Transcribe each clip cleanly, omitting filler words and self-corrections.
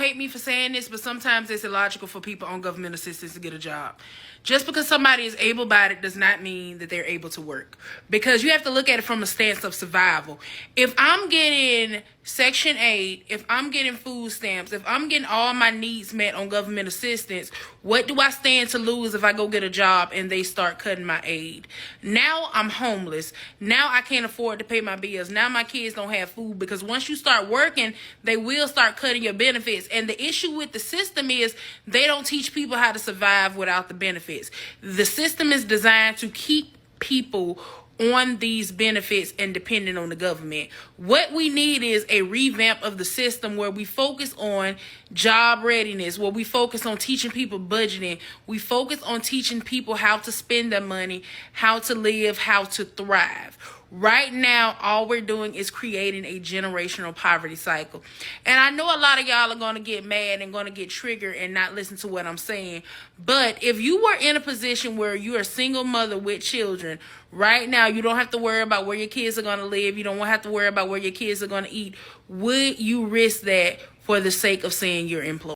hate me for saying this, but sometimes it's illogical for people on government assistance to get a job. Just because somebody is able-bodied does not mean that they're able to work. Because you have to look at it from a stance of survival. If I'm getting Section 8, if I'm getting food stamps, if I'm getting all my needs met on government assistance, what do I stand to lose if I go get a job and they start cutting my aid? Now I'm homeless. Now I can't afford to pay my bills. Now my kids don't have food, because once you start working, they will start cutting your benefits. And the issue with the system is they don't teach people how to survive without the benefits. The system is designed to keep people on these benefits and dependent on the government. What we need is a revamp of the system where we focus on job readiness, where we focus on teaching people budgeting. We focus on teaching people how to spend their money, how to live, how to thrive. Right now, all we're doing is creating a generational poverty cycle. And I know a lot of y'all are going to get mad and going to get triggered and not listen to what I'm saying. But if you were in a position where you're a single mother with children, right now, you don't have to worry about where your kids are going to live. You don't have to worry about where your kids are going to eat. Would you risk that for the sake of saying you're employed?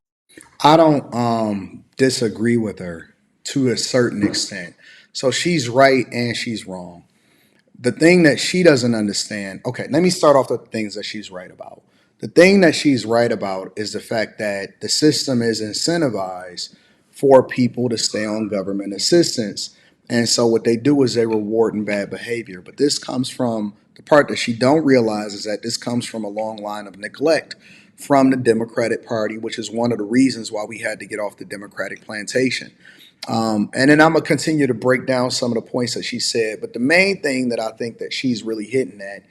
I don't disagree with her to a certain extent. So she's right and she's wrong. The thing that she doesn't understand, okay, let me start off with the things that she's right about. The thing that she's right about is the fact that the system is incentivized for people to stay on government assistance. And so what they do is they reward in bad behavior. But this comes from the part that she don't realize is that this comes from a long line of neglect from the Democratic Party, which is one of the reasons why we had to get off the Democratic plantation. And then I'm gonna continue to break down some of the points that she said. But the main thing that I think that she's really hitting at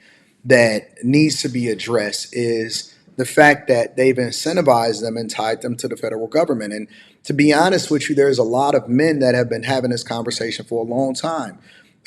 that needs to be addressed is the fact that they've incentivized them and tied them to the federal government. And to be honest with you, there's a lot of men that have been having this conversation for a long time.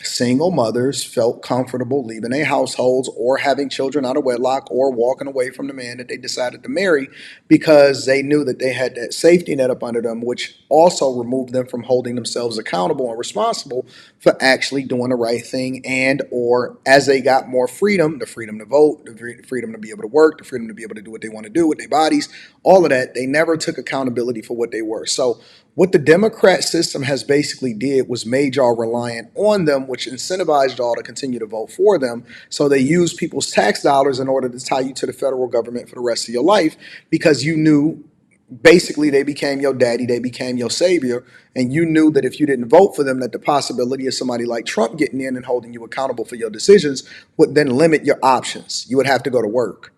Single mothers felt comfortable leaving their households or having children out of wedlock or walking away from the man that they decided to marry because they knew that they had that safety net up under them, which also removed them from holding themselves accountable and responsible for actually doing the right thing. And or as they got more freedom, the freedom to vote, the freedom to be able to work, the freedom to be able to do what they want to do with their bodies, all of that, they never took accountability for what they were. So what the Democrat system has basically did was made y'all reliant on them, which incentivized y'all to continue to vote for them. So they used people's tax dollars in order to tie you to the federal government for the rest of your life because you knew basically they became your daddy, they became your savior, and you knew that if you didn't vote for them, that the possibility of somebody like Trump getting in and holding you accountable for your decisions would then limit your options. You would have to go to work.